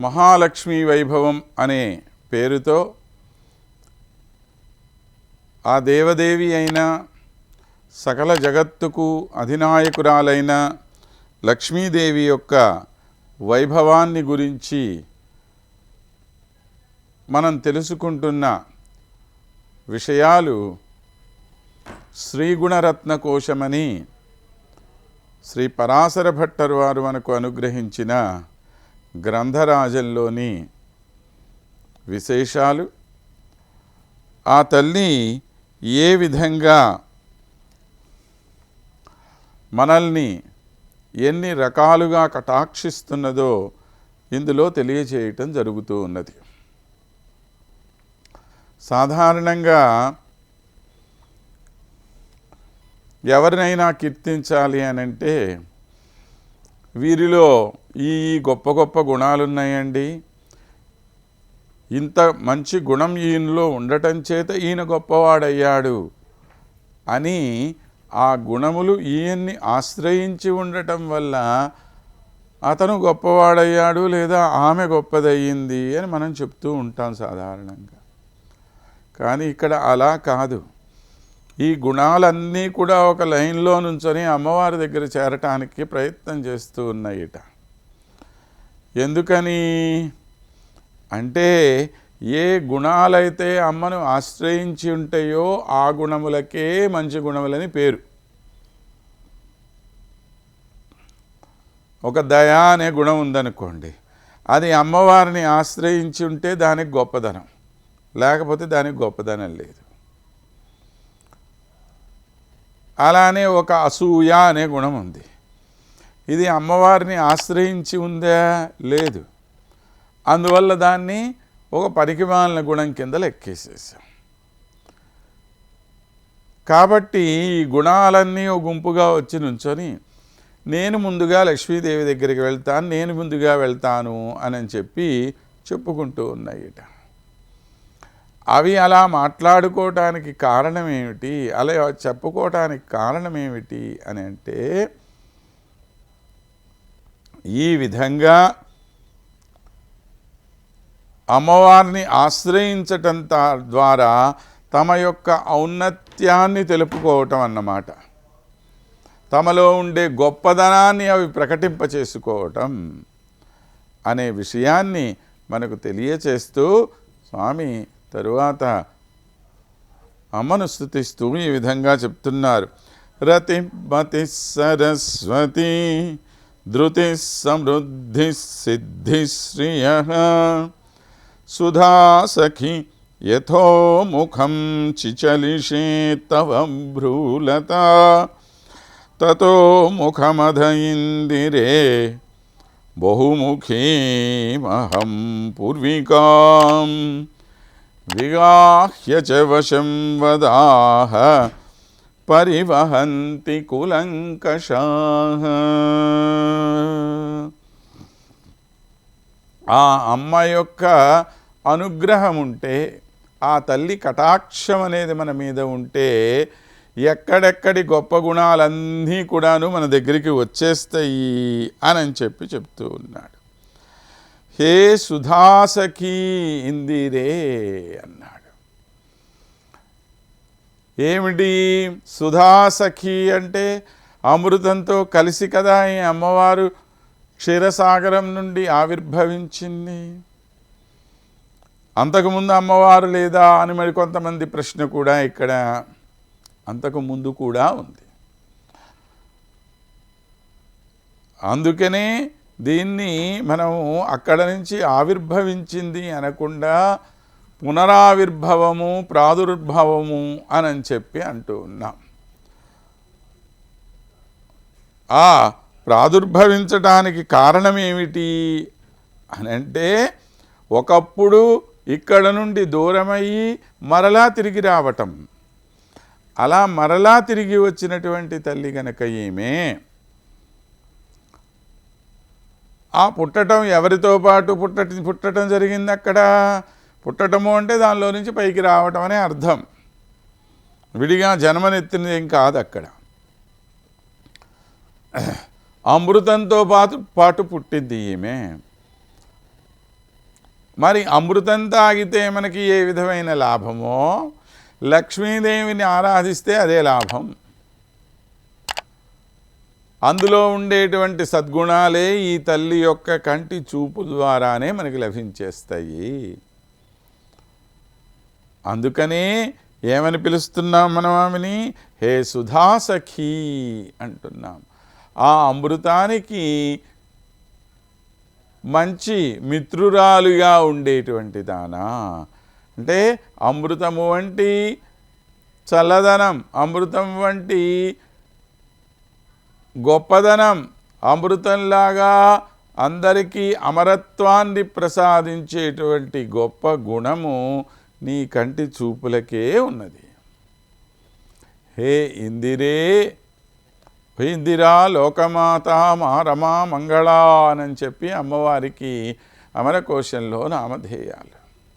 మహాలక్ష్మీ వైభవం అనే పేరుతో ఆ దేవదేవి అయిన సకల జగత్తుకు అధినాయకురాలైన లక్ష్మీదేవి యొక్క వైభవాన్ని గురించి మనం తెలుసుకుంటున్న విషయాలు శ్రీగుణరత్న కోశమని శ్రీ పరాశర భట్టరు వారు మనకు అనుగ్రహించిన గ్రంథరాజంలోని విశేషాలు. ఆ తల్లి ఏ విధంగా మనల్ని ఎన్ని రకాలుగా కటాక్షిస్తున్నదో ఇందులో తెలియచేయటం జరుగుతూ ఉన్నది. సాధారణంగా ఎవరినైనా కీర్తించాలి అనంటే వీరిలో ఈ గొప్ప గొప్ప గుణాలు ఉన్నాయండి, ఇంత మంచి గుణం ఈయనలో ఉండటం చేత ఈయన గొప్పవాడయ్యాడు అని ఆ గుణములు ఈయన్ని ఆశ్రయించి ఉండటం వల్ల అతను గొప్పవాడయ్యాడు లేదా ఆమె గొప్పదయ్యింది అని మనం చెప్తూ ఉంటాం సాధారణంగా. కానీ ఇక్కడ అలా కాదు. ఈ గుణాలన్నీ కూడా ఒక లైన్లో నుంచొని అమ్మవారి దగ్గర చేరటానికి ప్రయత్నం చేస్తూ ఉన్నాయిట. ఎందుకని అంటే ఏ గుణాలైతే అమ్మను ఆశ్రయించి ఉంటాయో ఆ గుణములకే మంచి గుణములని పేరు. ఒక దయ అనే గుణం ఉందనుకోండి, అది అమ్మవారిని ఆశ్రయించి ఉంటే దానికి గొప్పదనం, లేకపోతే దానికి గొప్పదనం లేదు. అలానే ఒక అసూయ అనే గుణం ఉంది, ఇది అమ్మవారిని ఆశ్రయించి ఉందా? లేదు. అందువల్ల దాన్ని ఒక పనికిమాలిన గుణం కింద లెక్కేసేసాం. కాబట్టి ఈ గుణాలన్నీ ఒక గుంపుగా వచ్చి నుంచొని నేను ముందుగా లక్ష్మీదేవి దగ్గరికి వెళ్తాను, నేను ముందుగా వెళ్తాను అని చెప్పి చెప్పుకుంటూ ఉన్నాయిట. అవి అలా మాట్లాడుకోవటానికి కారణం ఏమిటి, అలా చెప్పుకోవటానికి కారణం ఏమిటి అని అంటే, ఈ విధంగా అమ్మవారిని ఆశ్రయించటం ద్వారా తమ యొక్క ఔన్నత్యాన్ని తెలుపుకోవటం అన్నమాట. తమలో ఉండే గొప్పదనాన్ని అవి ప్రకటింపచేసుకోవటం అనే విషయాన్ని మనకు తెలియచేస్తూ స్వామి తరువాత అమ్మను స్తుతిస్తూ ఈ విధంగా చెప్తున్నారు. రతిమతి సరస్వతి ధృతి సమృద్ధి సిద్ధి శ్రియ సుధా సఖి యథోముఖం చిచలిషే తవ భ్రూలత తతో ముఖమధ ఇందిరే బహుముఖీమహం పూర్వికాం విగాహ్య చ వశం వదాహ పరివహంతి కులంకషాః. ఆ అమ్మ యొక్క అనుగ్రహం ఉంటే, ఆ తల్లి కటాక్షం అనేది మన మీద ఉంటే ఎక్కడెక్కడి గొప్ప గుణాలన్నీ కూడాను మన దగ్గరికి వచ్చేస్తాయి అని చెప్పి చెప్తూ ఉన్నాడు. హే సుధాసఖీ ఇందిరే అన్నాడు. ఏమిటి సుధాసఖి అంటే? అమృతంతో కలిసి కదా ఈ అమ్మవారు క్షీరసాగరం నుండి ఆవిర్భవించింది. అంతకుముందు అమ్మవారు లేదా అని మరి కొంతమంది ప్రశ్న కూడా ఇక్కడ. అంతకుముందు కూడా ఉంది. అందుకనే దీన్ని మనము అక్కడ నుంచి ఆవిర్భవించింది అనకుండా పునరావిర్భవము ప్రాదుర్భవము అని చెప్పి అంటూ ఉన్నాం. ఆ ప్రాదుర్భవించటానికి కారణం ఏమిటి అని అంటే, ఒకప్పుడు ఇక్కడ నుండి దూరమయ్యి మరలా తిరిగి రావటం. అలా మరలా తిరిగి వచ్చినటువంటి తల్లి గనక ఈమె ఆ పుట్టడం ఎవరితో పాటు పుట్టడం జరిగింది? అక్కడ పుట్టడము అంటే దానిలో నుంచి పైకి రావటం అనే అర్థం. విడిగా జన్మనెత్తినది ఏం కాదు. అక్కడ అమృతంతో పాటు పుట్టింది ఈమె. మరి అమృతం తాగితే మనకి ఏ విధమైన లాభమో లక్ష్మీదేవిని ఆరాధిస్తే అదే లాభం. అందులో ఉండేటువంటి సద్గుణాలే ఈ తల్లి యొక్క కంటి చూపు ద్వారానే మనకి లభించేస్తాయి. అందుకనే ఏమని పిలుస్తున్నాం మనం ఆమెని? హే సుధాసఖీ అంటున్నాం. ఆ అమృతానికి మంచి మిత్రురాలుగా ఉండేటువంటి దానా, అంటే అమృతము వంటి చల్లదనం, అమృతం వంటి గొప్పదనం, అమృతంలాగా అందరికీ అమరత్వాన్ని ప్రసాదించేటువంటి గొప్ప గుణము నీ కంటి చూపులకే ఉన్నది. హే ఇందిరే, ఇందిరా లోకమాత మా రమా మంగళ అని చెప్పి అమ్మవారికి అమరకోశంలో నామధేయాలు.